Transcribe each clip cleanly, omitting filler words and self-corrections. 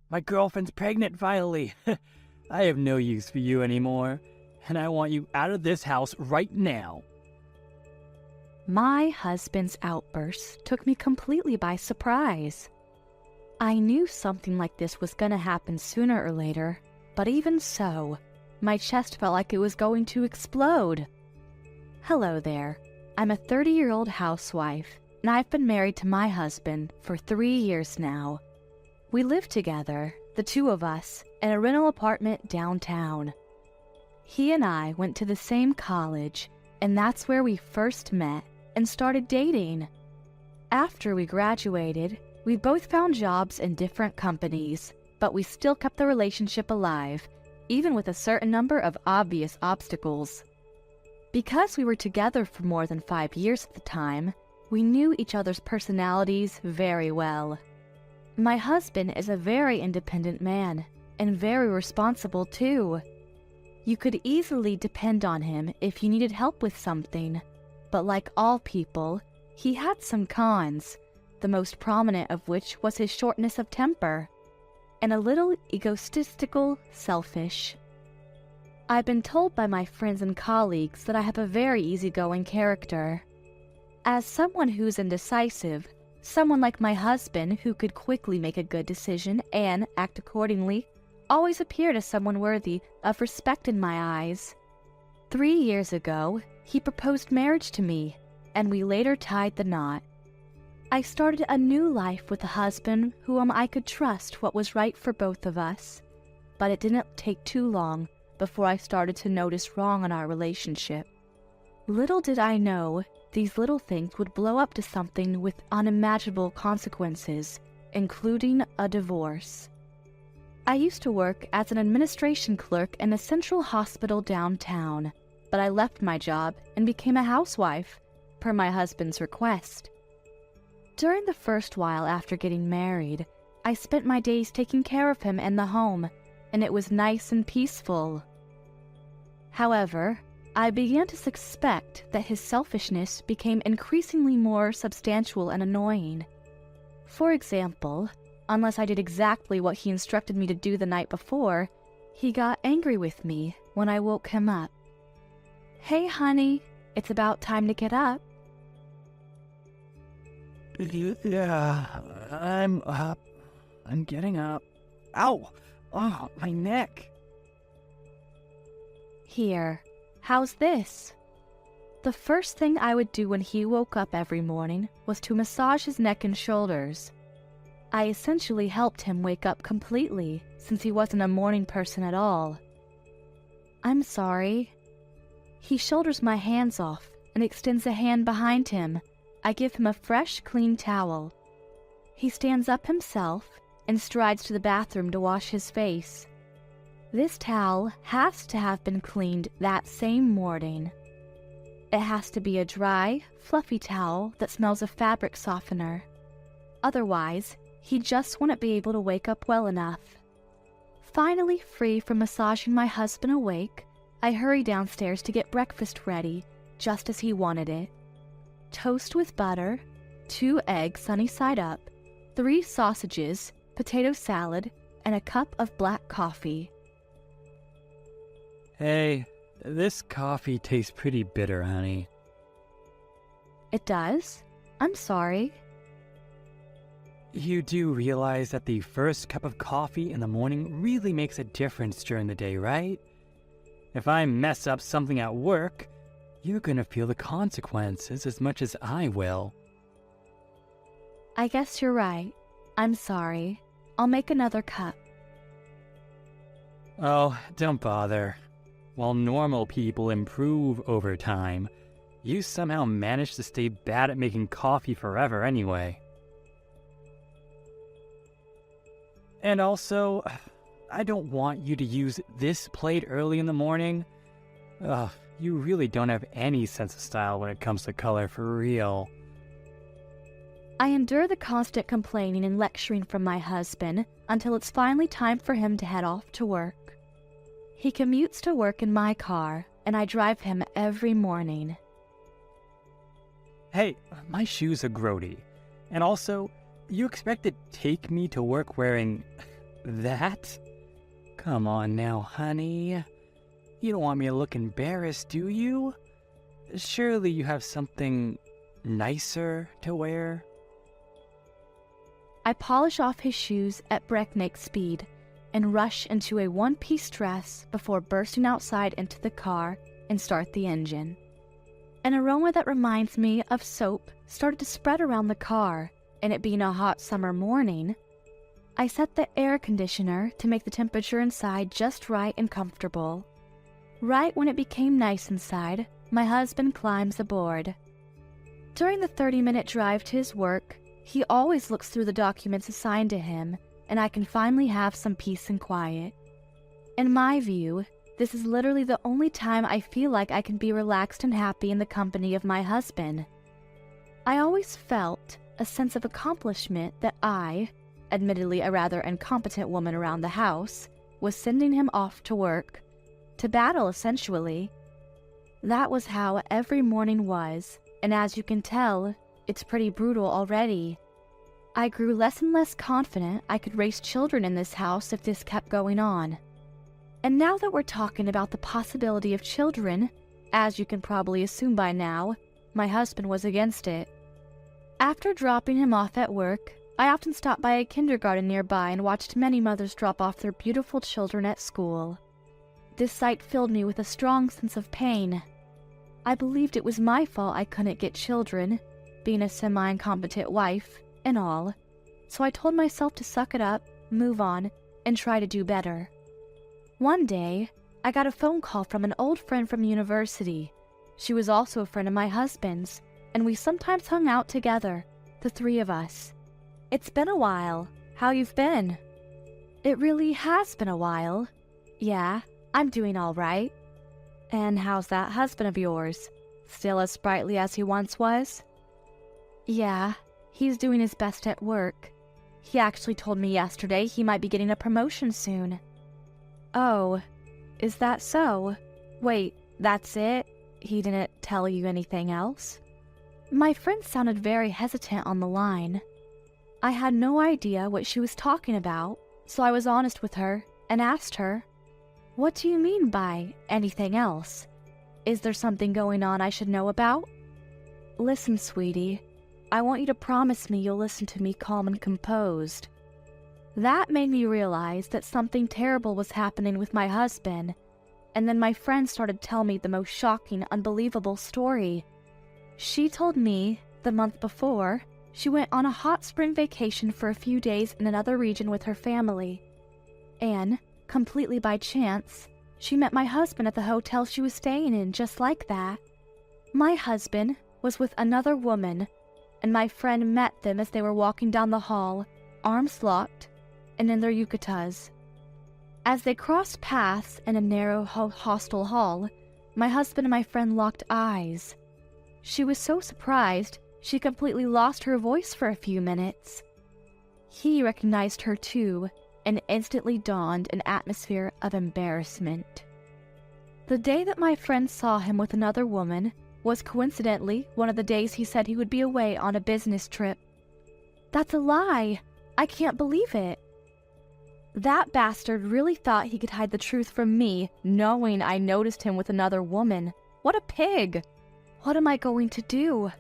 My girlfriend's pregnant finally. I have no use for you anymore, and I want you out of this house right now. My husband's outburst took me completely by surprise. I knew something like this was going to happen sooner or later, but even so, my chest felt like it was going to explode. Hello there. I'm a 30-year-old housewife, and I've been married to my husband for 3 years now. We live together, the two of us, in a rental apartment downtown. He and I went to the same college, and that's where we first met and started dating. After we graduated, we both found jobs in different companies, but we still kept the relationship alive, even with a certain number of obvious obstacles. Because we were together for more than 5 years at the time, we knew each other's personalities very well. My husband is a very independent man, and very responsible too. You could easily depend on him if you needed help with something, but like all people, he had some cons, the most prominent of which was his shortness of temper, and a little egotistical, selfish. I've been told by my friends and colleagues that I have a very easygoing character. As someone who's indecisive, someone like my husband who could quickly make a good decision and act accordingly always appeared as someone worthy of respect in my eyes. 3 years ago, he proposed marriage to me, and we later tied the knot. I started a new life with a husband whom I could trust what was right for both of us, but it didn't take too long before I started to notice wrong in our relationship. Little did I know these little things would blow up to something with unimaginable consequences, including a divorce. I used to work as an administration clerk in a central hospital downtown, but I left my job and became a housewife, per my husband's request. During the first while after getting married, I spent my days taking care of him in the home, and it was nice and peaceful. However, I began to suspect that his selfishness became increasingly more substantial and annoying. For example, unless I did exactly what he instructed me to do the night before, he got angry with me when I woke him up. "Hey, honey, it's about time to get up." Yeah, I'm up. I'm getting up. Ow! Oh, my neck. "Here, how's this?" The first thing I would do when he woke up every morning was to massage his neck and shoulders. I essentially helped him wake up completely, since he wasn't a morning person at all. "I'm sorry." He shoulders my hands off and extends a hand behind him. I give him a fresh, clean towel. He stands up himself and strides to the bathroom to wash his face. This towel has to have been cleaned that same morning. It has to be a dry, fluffy towel that smells of fabric softener. Otherwise, he just wouldn't be able to wake up well enough. Finally free from massaging my husband awake, I hurry downstairs to get breakfast ready, just as he wanted it. Toast with butter, 2 eggs sunny side up, 3 sausages, potato salad, and a cup of black coffee. Hey, this coffee tastes pretty bitter, honey. It does? I'm sorry. You do realize that the first cup of coffee in the morning really makes a difference during the day, right? If I mess up something at work, you're gonna feel the consequences as much as I will. I guess you're right. I'm sorry. I'll make another cup. Oh, don't bother. While normal people improve over time, you somehow manage to stay bad at making coffee forever anyway. And also, I don't want you to use this plate early in the morning. Ugh, you really don't have any sense of style when it comes to color for real. I endure the constant complaining and lecturing from my husband until it's finally time for him to head off to work. He commutes to work in my car, and I drive him every morning. Hey, my shoes are grody. And also, you expect to take me to work wearing That? Come on now, honey. You don't want me to look embarrassed, do you? Surely you have something nicer to wear? I polish off his shoes at breakneck speed and rush into a one-piece dress before bursting outside into the car and start the engine. An aroma that reminds me of soap started to spread around the car, and it being a hot summer morning, I set the air conditioner to make the temperature inside just right and comfortable. Right when it became nice inside, my husband climbs aboard. During the 30-minute drive to his work, he always looks through the documents assigned to him, and I can finally have some peace and quiet. In my view, this is literally the only time I feel like I can be relaxed and happy in the company of my husband. I always felt a sense of accomplishment that I, admittedly a rather incompetent woman around the house, was sending him off to work, to battle essentially. That was how every morning was, and as you can tell, it's pretty brutal already. I grew less and less confident I could raise children in this house if this kept going on. And now that we're talking about the possibility of children, as you can probably assume by now, my husband was against it. After dropping him off at work, I often stopped by a kindergarten nearby and watched many mothers drop off their beautiful children at school. This sight filled me with a strong sense of pain. I believed it was my fault I couldn't get children, being a semi-incompetent wife and all, so I told myself to suck it up, move on, and try to do better. One day, I got a phone call from an old friend from university. She was also a friend of my husband's, and we sometimes hung out together, the three of us. "It's been a while. How you've been?" "It really has been a while." "Yeah, I'm doing all right." "And how's that husband of yours? Still as sprightly as he once was?" "Yeah, he's doing his best at work. He actually told me yesterday he might be getting a promotion soon." "Oh, is that so? Wait, that's it? He didn't tell you anything else?" My friend sounded very hesitant on the line. I had no idea what she was talking about, so I was honest with her and asked her, "What do you mean by anything else? Is there something going on I should know about?" "Listen, sweetie, I want you to promise me you'll listen to me calm and composed." That made me realize that something terrible was happening with my husband, and then my friend started telling me the most shocking, unbelievable story. She told me, the month before, she went on a hot spring vacation for a few days in another region with her family. And, completely by chance, she met my husband at the hotel she was staying in just like that. My husband was with another woman, and my friend met them as they were walking down the hall, arms locked, and in their yukatas. As they crossed paths in a narrow hostel hall, my husband and my friend locked eyes. She was so surprised, she completely lost her voice for a few minutes. He recognized her too, and instantly donned an atmosphere of embarrassment. The day that my friend saw him with another woman was coincidentally one of the days he said he would be away on a business trip. "That's a lie! I can't believe it!" That bastard really thought he could hide the truth from me, knowing I noticed him with another woman. What a pig! What am I going to do?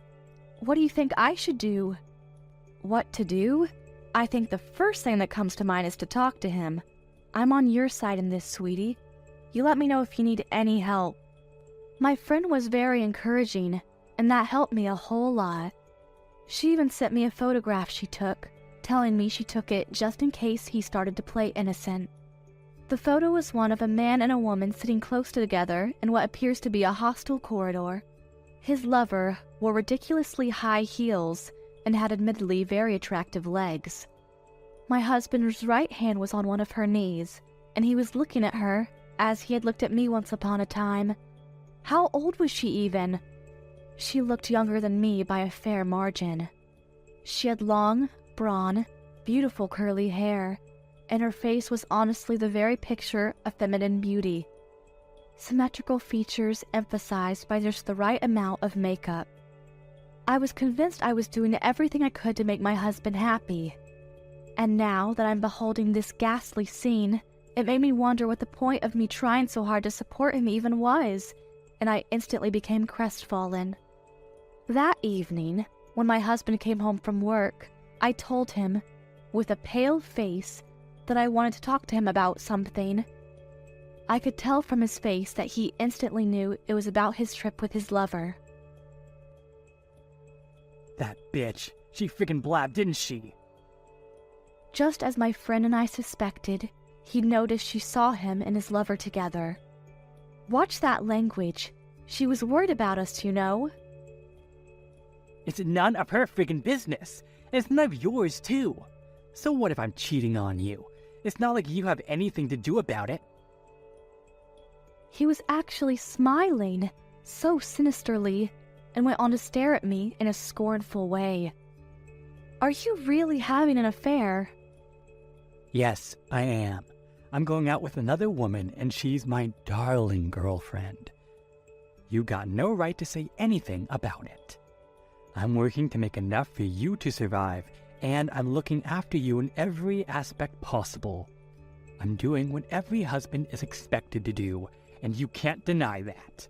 What do you think I should do? What to do? I think the first thing that comes to mind is to talk to him. I'm on your side in this, sweetie. You let me know if you need any help. My friend was very encouraging, and that helped me a whole lot. She even sent me a photograph she took, telling me she took it just in case he started to play innocent. The photo was one of a man and a woman sitting close together in what appears to be a hostel corridor. His lover wore ridiculously high heels and had admittedly very attractive legs. My husband's right hand was on one of her knees, and he was looking at her as he had looked at me once upon a time. How old was she even? She looked younger than me by a fair margin. She had long, brawn, beautiful curly hair, and her face was honestly the very picture of feminine beauty. Symmetrical features emphasized by just the right amount of makeup. I was convinced I was doing everything I could to make my husband happy. And now that I'm beholding this ghastly scene, it made me wonder what the point of me trying so hard to support him even was, and I instantly became crestfallen. That evening, when my husband came home from work, I told him, with a pale face, that I wanted to talk to him about something. I could tell from his face that he instantly knew it was about his trip with his lover. That bitch. She freaking blabbed, didn't she? Just as my friend and I suspected, he noticed she saw him and his lover together. Watch that language. She was worried about us, you know. It's none of her freaking business. It's none of yours, too. So what if I'm cheating on you? It's not like you have anything to do about it. He was actually smiling, so sinisterly, and went on to stare at me in a scornful way. Are you really having an affair? Yes, I am. I'm going out with another woman, and she's my darling girlfriend. You got no right to say anything about it. I'm working to make enough for you to survive, and I'm looking after you in every aspect possible. I'm doing what every husband is expected to do, and you can't deny that.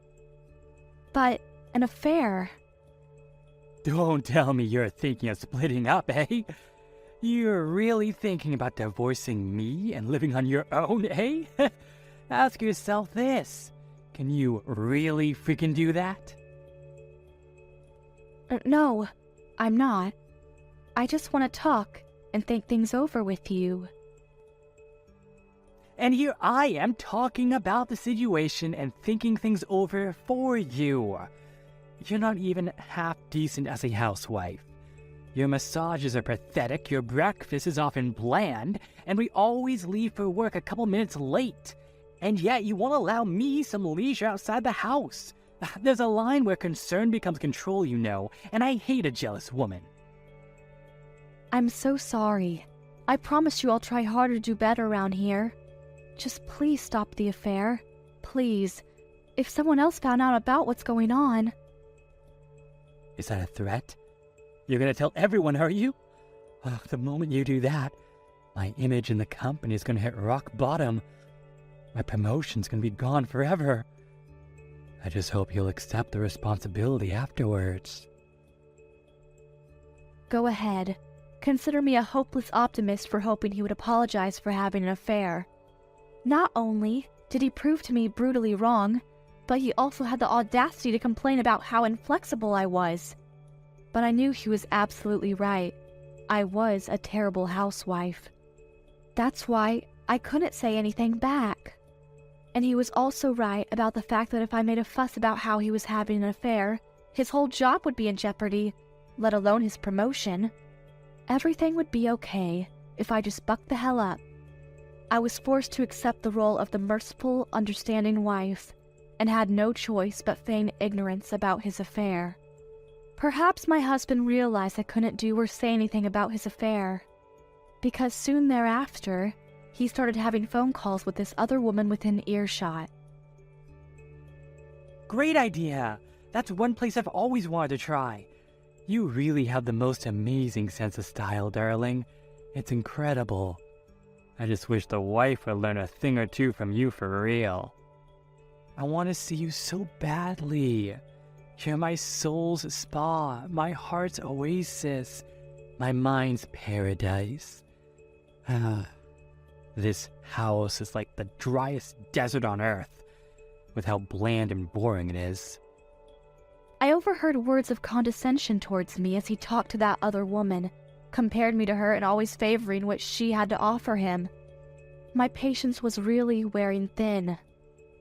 But an affair? Don't tell me you're thinking of splitting up, eh? You're really thinking about divorcing me and living on your own, eh? Ask yourself this. Can you really freaking do that? No, I'm not. I just want to talk and think things over with you. And here I am talking about the situation and thinking things over for you. You're not even half decent as a housewife. Your massages are pathetic, your breakfast is often bland, and we always leave for work a couple minutes late. And yet you won't allow me some leisure outside the house. There's a line where concern becomes control, you know, and I hate a jealous woman. I'm so sorry. I promise you I'll try harder to do better around here. Just please stop the affair. Please. If someone else found out about what's going on... Is that a threat? You're gonna tell everyone, are you? Oh, the moment you do that, my image in the company is gonna hit rock bottom. My promotion's gonna be gone forever. I just hope you'll accept the responsibility afterwards. Go ahead. Consider me a hopeless optimist for hoping he would apologize for having an affair. Not only did he prove to me brutally wrong, but he also had the audacity to complain about how inflexible I was. But I knew he was absolutely right. I was a terrible housewife. That's why I couldn't say anything back. And he was also right about the fact that if I made a fuss about how he was having an affair, his whole job would be in jeopardy, let alone his promotion. Everything would be okay if I just bucked the hell up. I was forced to accept the role of the merciful, understanding wife, and had no choice but feign ignorance about his affair. Perhaps my husband realized I couldn't do or say anything about his affair, because soon thereafter, he started having phone calls with this other woman within earshot. Great idea! That's one place I've always wanted to try. You really have the most amazing sense of style, darling. It's incredible. I just wish the wife would learn a thing or two from you for real. I want to see you so badly. You're my soul's spa, my heart's oasis, my mind's paradise. This house is like the driest desert on earth, with how bland and boring it is. I overheard words of condescension towards me as he talked to that other woman, compared me to her and always favoring what she had to offer him. My patience was really wearing thin.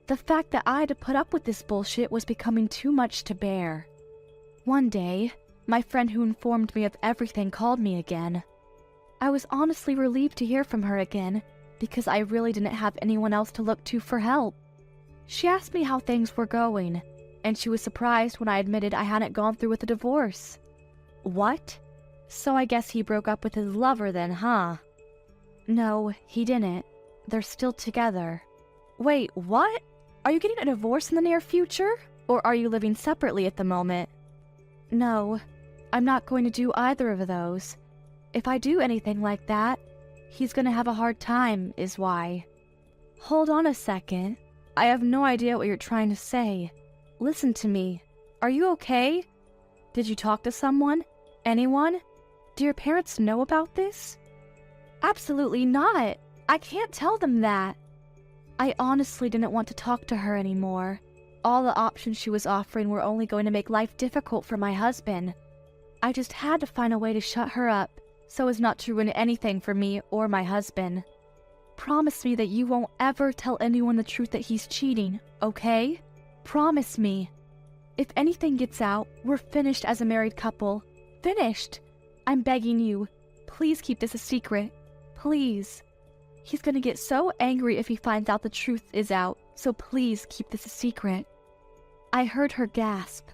The fact that I had to put up with this bullshit was becoming too much to bear. One day, my friend who informed me of everything called me again. I was honestly relieved to hear from her again, because I really didn't have anyone else to look to for help. She asked me how things were going, and she was surprised when I admitted I hadn't gone through with a divorce. What? So I guess he broke up with his lover then, huh? No, he didn't. They're still together. Wait, what? Are you getting a divorce in the near future? Or are you living separately at the moment? No, I'm not going to do either of those. If I do anything like that, He's gonna have a hard time, is why. Hold on a second. I have no idea what you're trying to say. Listen to me. Are you okay? Did you talk to someone? Anyone? Do your parents know about this? Absolutely not. I can't tell them that. I honestly didn't want to talk to her anymore. All the options she was offering were only going to make life difficult for my husband. I just had to find a way to shut her up, so as not to ruin anything for me or my husband. Promise me that you won't ever tell anyone the truth that he's cheating, okay? Promise me. If anything gets out, we're finished as a married couple. Finished! I'm begging you. Please keep this a secret. Please. He's gonna get so angry if he finds out the truth is out, so please keep this a secret. I heard her gasp.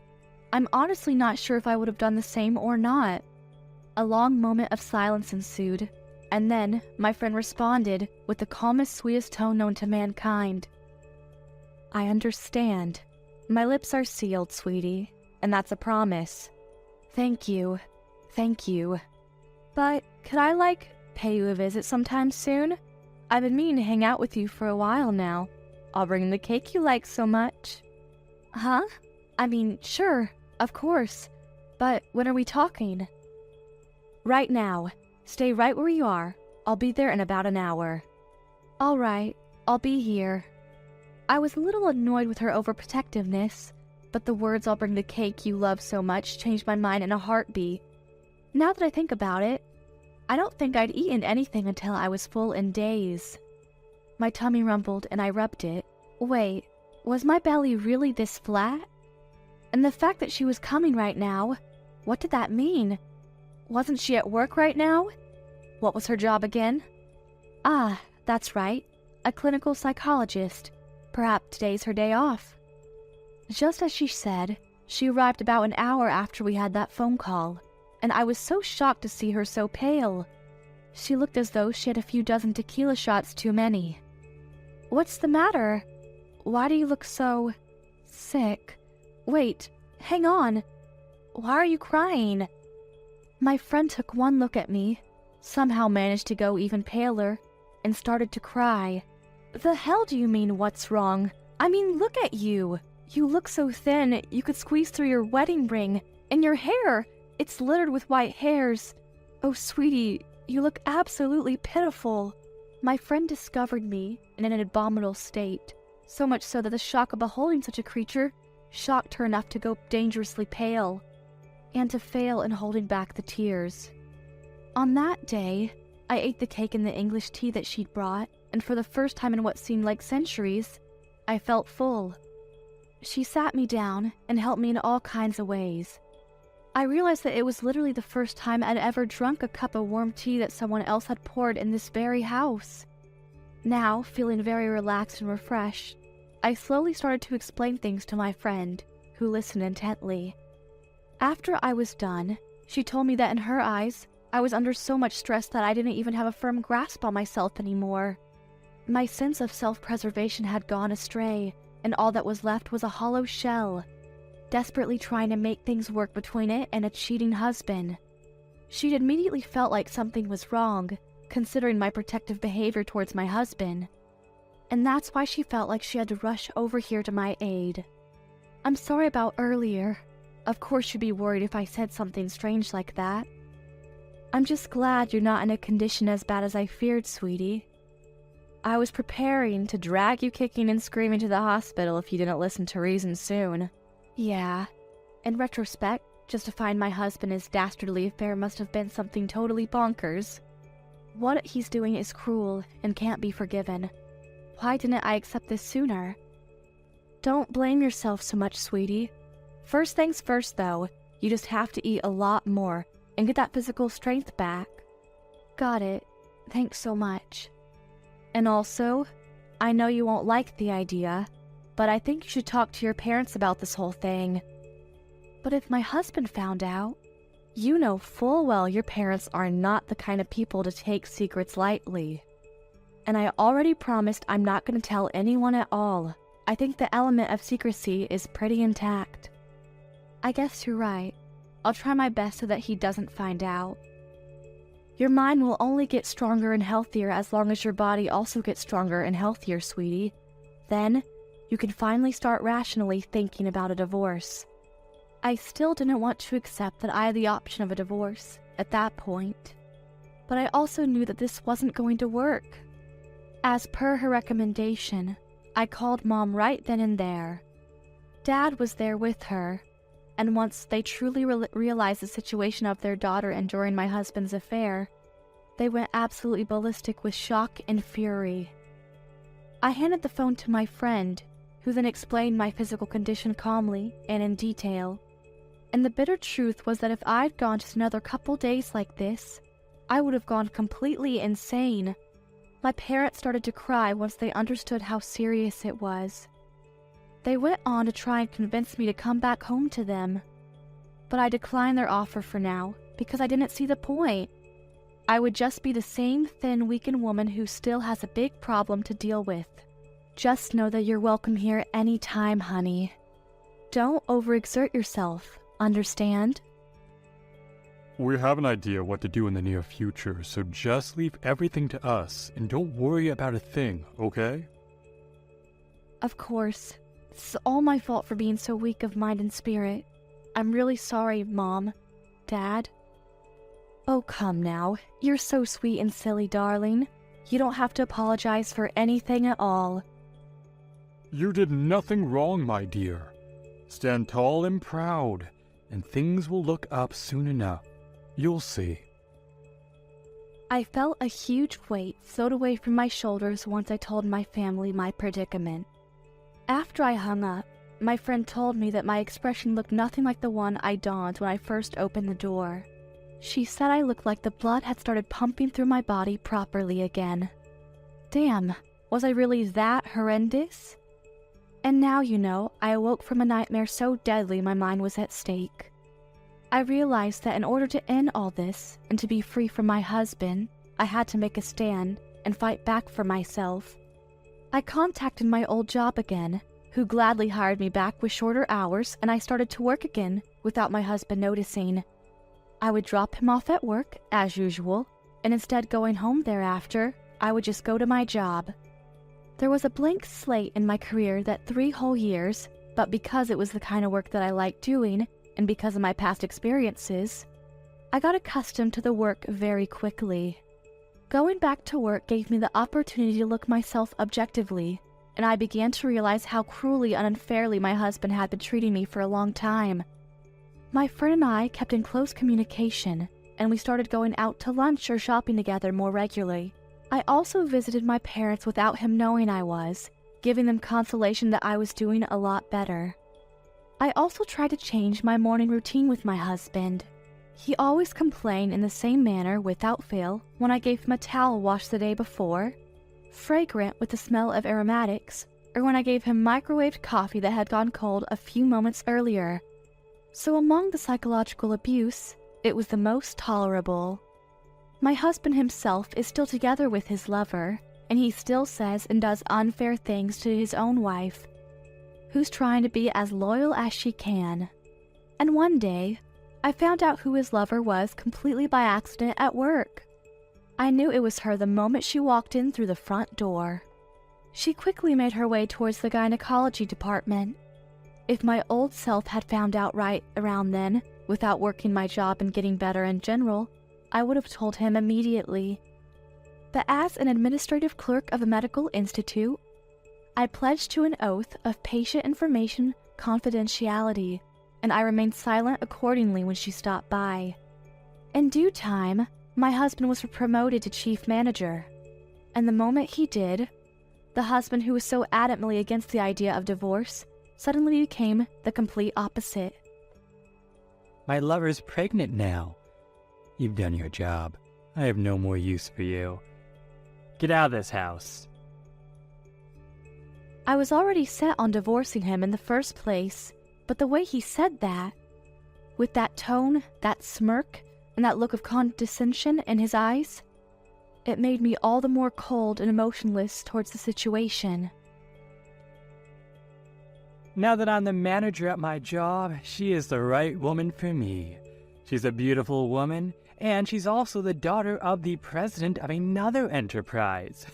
I'm honestly not sure if I would have done the same or not. A long moment of silence ensued, and then my friend responded with the calmest, sweetest tone known to mankind. I understand. My lips are sealed, sweetie, and that's a promise. Thank you. Thank you. But could I, pay you a visit sometime soon? I've been meaning to hang out with you for a while now. I'll bring the cake you like so much. Huh? I mean, sure, of course. But when are we talking? Right now. Stay right where you are. I'll be there in about an hour. All right, I'll be here. I was a little annoyed with her overprotectiveness, but the words "I'll bring the cake you love so much" changed my mind in a heartbeat. Now that I think about it, I don't think I'd eaten anything until I was full in days. My tummy rumbled and I rubbed it. Wait, was my belly really this flat? And the fact that she was coming right now, what did that mean? Wasn't she at work right now? What was her job again? Ah, that's right, a clinical psychologist. Perhaps today's her day off. Just as she said, she arrived about an hour after we had that phone call, and I was so shocked to see her so pale. She looked as though she had a few dozen tequila shots too many. What's the matter? Why do you look so... sick? Wait, hang on. Why are you crying? My friend took one look at me, somehow managed to go even paler, and started to cry. The hell do you mean, what's wrong? I mean, look at you. You look so thin, you could squeeze through your wedding ring. And your hair, it's littered with white hairs. Oh, sweetie, you look absolutely pitiful. My friend discovered me in an abominable state, so much so that the shock of beholding such a creature shocked her enough to go dangerously pale, and to fail in holding back the tears. On that day, I ate the cake and the English tea that she'd brought, and for the first time in what seemed like centuries, I felt full. She sat me down and helped me in all kinds of ways. I realized that it was literally the first time I'd ever drunk a cup of warm tea that someone else had poured in this very house. Now, feeling very relaxed and refreshed, I slowly started to explain things to my friend, who listened intently. After I was done, she told me that in her eyes, I was under so much stress that I didn't even have a firm grasp on myself anymore. My sense of self-preservation had gone astray, and all that was left was a hollow shell, desperately trying to make things work between it and a cheating husband. She'd immediately felt like something was wrong, considering my protective behavior towards my husband. And that's why she felt like she had to rush over here to my aid. I'm sorry about earlier. Of course you'd be worried if I said something strange like that. I'm just glad you're not in a condition as bad as I feared, sweetie. I was preparing to drag you kicking and screaming to the hospital if you didn't listen to reason soon. Yeah. In retrospect, justifying my husband as dastardly affair must have been something totally bonkers. What he's doing is cruel and can't be forgiven. Why didn't I accept this sooner? Don't blame yourself so much, sweetie. First things first, though, you just have to eat a lot more and get that physical strength back. Got it. Thanks so much. And also, I know you won't like the idea, but I think you should talk to your parents about this whole thing. But if my husband found out, you know full well your parents are not the kind of people to take secrets lightly. And I already promised I'm not going to tell anyone at all. I think the element of secrecy is pretty intact. I guess you're right. I'll try my best so that he doesn't find out. Your mind will only get stronger and healthier as long as your body also gets stronger and healthier, sweetie. Then, you can finally start rationally thinking about a divorce. I still didn't want to accept that I had the option of a divorce at that point, but I also knew that this wasn't going to work. As per her recommendation, I called Mom right then and there. Dad was there with her, and once they truly realized the situation of their daughter enduring my husband's affair, they went absolutely ballistic with shock and fury. I handed the phone to my friend, who then explained my physical condition calmly and in detail. And the bitter truth was that if I'd gone just another couple days like this, I would have gone completely insane. My parents started to cry once they understood how serious it was. They went on to try and convince me to come back home to them, but I declined their offer for now because I didn't see the point. I would just be the same thin, weakened woman who still has a big problem to deal with. Just know that you're welcome here any time, honey. Don't overexert yourself, understand? We have an idea what to do in the near future, so just leave everything to us and don't worry about a thing, okay? Of course. It's all my fault for being so weak of mind and spirit. I'm really sorry, Mom. Dad? Oh, come now. You're so sweet and silly, darling. You don't have to apologize for anything at all. You did nothing wrong, my dear. Stand tall and proud, and things will look up soon enough. You'll see. I felt a huge weight float away from my shoulders once I told my family my predicament. After I hung up, my friend told me that my expression looked nothing like the one I donned when I first opened the door. She said I looked like the blood had started pumping through my body properly again. Damn, was I really that horrendous? And now, I awoke from a nightmare so deadly my mind was at stake. I realized that in order to end all this and to be free from my husband, I had to make a stand and fight back for myself. I contacted my old job again, who gladly hired me back with shorter hours, and I started to work again without my husband noticing. I would drop him off at work, as usual, and instead going home thereafter, I would just go to my job. There was a blank slate in my career that 3 whole years, but because it was the kind of work that I liked doing, and because of my past experiences, I got accustomed to the work very quickly. Going back to work gave me the opportunity to look myself objectively, and I began to realize how cruelly and unfairly my husband had been treating me for a long time. My friend and I kept in close communication, and we started going out to lunch or shopping together more regularly. I also visited my parents without him knowing I was, giving them consolation that I was doing a lot better. I also tried to change my morning routine with my husband. He always complained in the same manner without fail when I gave him a towel washed the day before, fragrant with the smell of aromatics, or when I gave him microwaved coffee that had gone cold a few moments earlier. So among the psychological abuse, it was the most tolerable. My husband himself is still together with his lover, and he still says and does unfair things to his own wife, who's trying to be as loyal as she can. And one day, I found out who his lover was completely by accident at work. I knew it was her the moment she walked in through the front door. She quickly made her way towards the gynecology department. If my old self had found out right around then, without working my job and getting better in general, I would have told him immediately. But as an administrative clerk of a medical institute, I pledged to an oath of patient information confidentiality, and I remained silent accordingly when she stopped by. In due time, my husband was promoted to chief manager, and the moment he did, the husband who was so adamantly against the idea of divorce suddenly became the complete opposite. My lover's pregnant now. You've done your job. I have no more use for you. Get out of this house. I was already set on divorcing him in the first place, but the way he said that, with that tone, that smirk, and that look of condescension in his eyes, it made me all the more cold and emotionless towards the situation. Now that I'm the manager at my job, she is the right woman for me. She's a beautiful woman, And she's also the daughter of the president of another enterprise.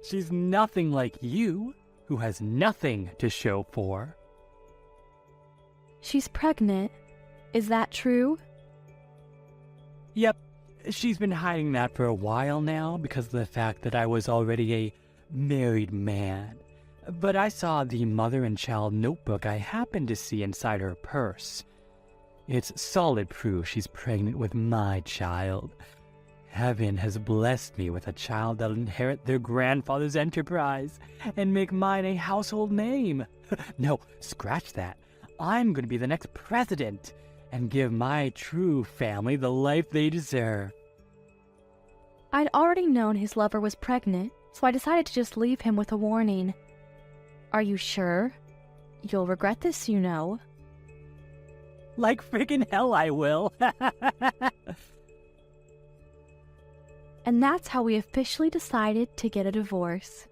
She's nothing like you, who has nothing to show for. She's pregnant. Is that true? Yep, she's been hiding that for a while now because of the fact that I was already a married man. But I saw the mother and child notebook I happened to see inside her purse. It's solid proof she's pregnant with my child. Heaven has blessed me with a child that'll inherit their grandfather's enterprise and make mine a household name. No, scratch that. I'm going to be the next president and give my true family the life they deserve. I'd already known his lover was pregnant, so I decided to just leave him with a warning. Are you sure? You'll regret this, you know. Like friggin' hell I will. And that's how we officially decided to get a divorce.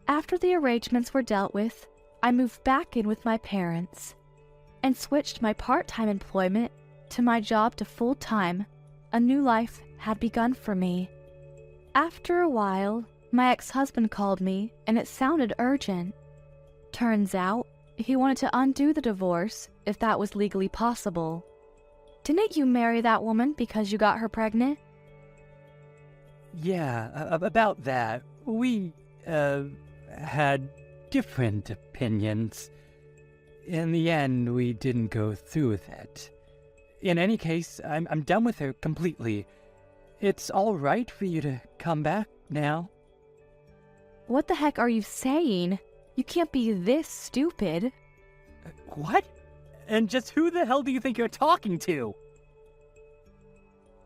After the arrangements were dealt with, I moved back in with my parents and switched my part-time employment to my job to full-time. A new life had begun for me. After a while, my ex-husband called me, and it sounded urgent. Turns out, he wanted to undo the divorce if that was legally possible. Didn't you marry that woman because you got her pregnant? Yeah, about that. We, had different opinions. In the end, we didn't go through with it. In any case, I'm done with her completely. It's all right for you to come back now. What the heck are you saying? You can't be this stupid. What? And just who the hell do you think you're talking to?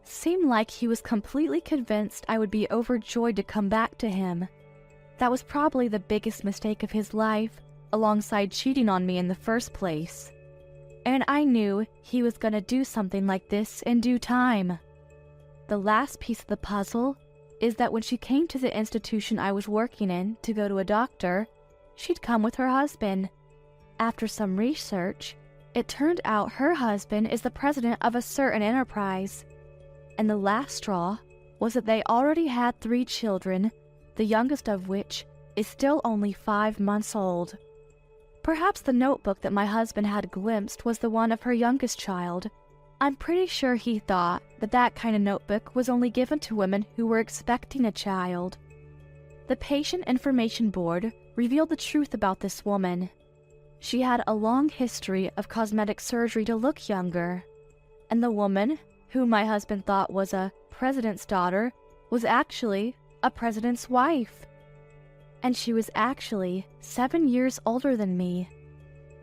Seemed like he was completely convinced I would be overjoyed to come back to him. That was probably the biggest mistake of his life, alongside cheating on me in the first place. And I knew he was gonna do something like this in due time. The last piece of the puzzle is that when she came to the institution I was working in to go to a doctor, she'd come with her husband. After some research, it turned out her husband is the president of a certain enterprise. And the last straw was that they already had 3 children, the youngest of which is still only 5 months old. Perhaps the notebook that my husband had glimpsed was the one of her youngest child. I'm pretty sure he thought that that kind of notebook was only given to women who were expecting a child. The patient information board revealed the truth about this woman. She had a long history of cosmetic surgery to look younger. And the woman, who my husband thought was a president's daughter, was actually a president's wife. And she was actually 7 years older than me.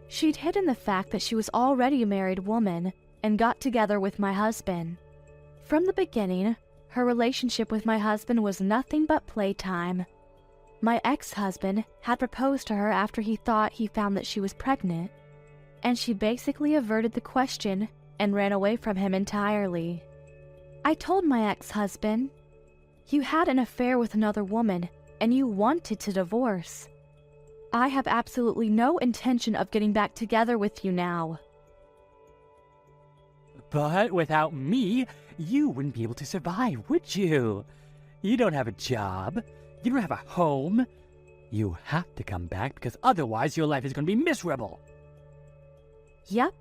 She'd hidden the fact that she was already a married woman and got together with my husband. From the beginning, her relationship with my husband was nothing but playtime. My ex-husband had proposed to her after he thought he found that she was pregnant, and she basically averted the question and ran away from him entirely. I told my ex-husband, "You had an affair with another woman, and you wanted to divorce. I have absolutely no intention of getting back together with you now." But without me, you wouldn't be able to survive, would you? You don't have a job. You don't have a home. You have to come back because otherwise your life is going to be miserable. Yep,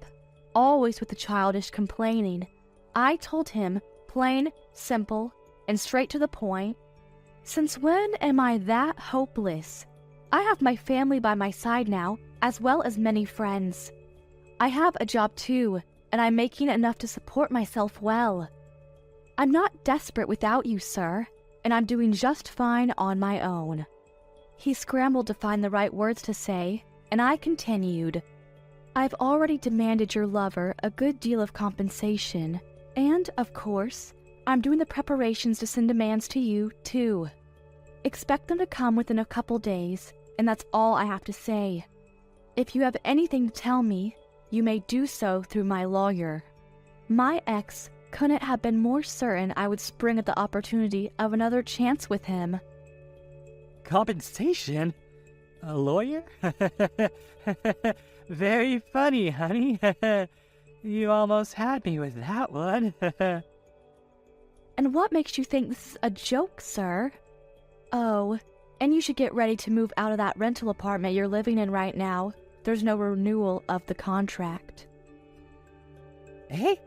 always with the childish complaining. I told him, plain, simple, and straight to the point, since when am I that hopeless? I have my family by my side now, as well as many friends. I have a job too, and I'm making enough to support myself well. I'm not desperate without you, sir, and I'm doing just fine on my own. He scrambled to find the right words to say, and I continued. I've already demanded your lover a good deal of compensation, and, of course, I'm doing the preparations to send demands to you, too. Expect them to come within a couple days, and that's all I have to say. If you have anything to tell me, you may do so through my lawyer. My ex couldn't have been more certain I would spring at the opportunity of another chance with him. Compensation? A lawyer? Very funny, honey. You almost had me with that one. And what makes you think this is a joke, sir? Oh, and you should get ready to move out of that rental apartment you're living in right now. There's no renewal of the contract. Hey,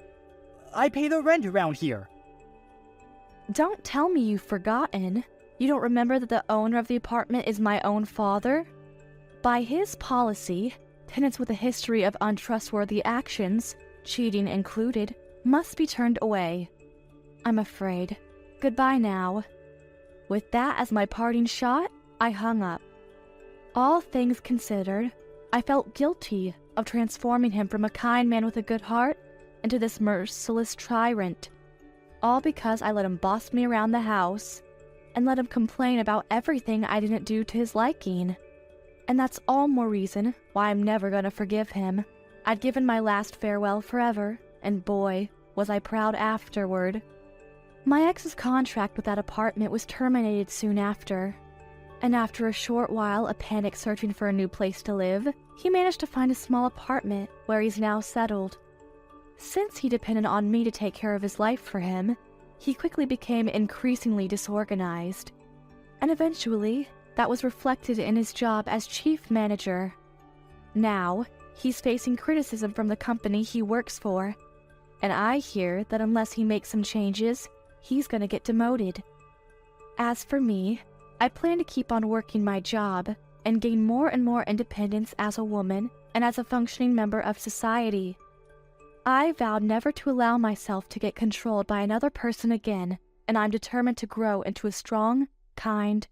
I pay the rent around here. Don't tell me you've forgotten. You don't remember that the owner of the apartment is my own father? By his policy, tenants with a history of untrustworthy actions, cheating included, must be turned away. I'm afraid. Goodbye now. With that as my parting shot, I hung up. All things considered, I felt guilty of transforming him from a kind man with a good heart into this merciless tyrant. All because I let him boss me around the house and let him complain about everything I didn't do to his liking. And that's all more reason why I'm never gonna forgive him. I'd given my last farewell forever, and boy, was I proud afterward. My ex's contract with that apartment was terminated soon after, and after a short while of panic searching for a new place to live, he managed to find a small apartment where he's now settled. Since he depended on me to take care of his life for him, he quickly became increasingly disorganized. And eventually, that was reflected in his job as chief manager. Now, he's facing criticism from the company he works for, and I hear that unless he makes some changes, he's gonna get demoted. As for me, I plan to keep on working my job and gain more and more independence as a woman and as a functioning member of society. I vowed never to allow myself to get controlled by another person again, and I'm determined to grow into a strong, kind,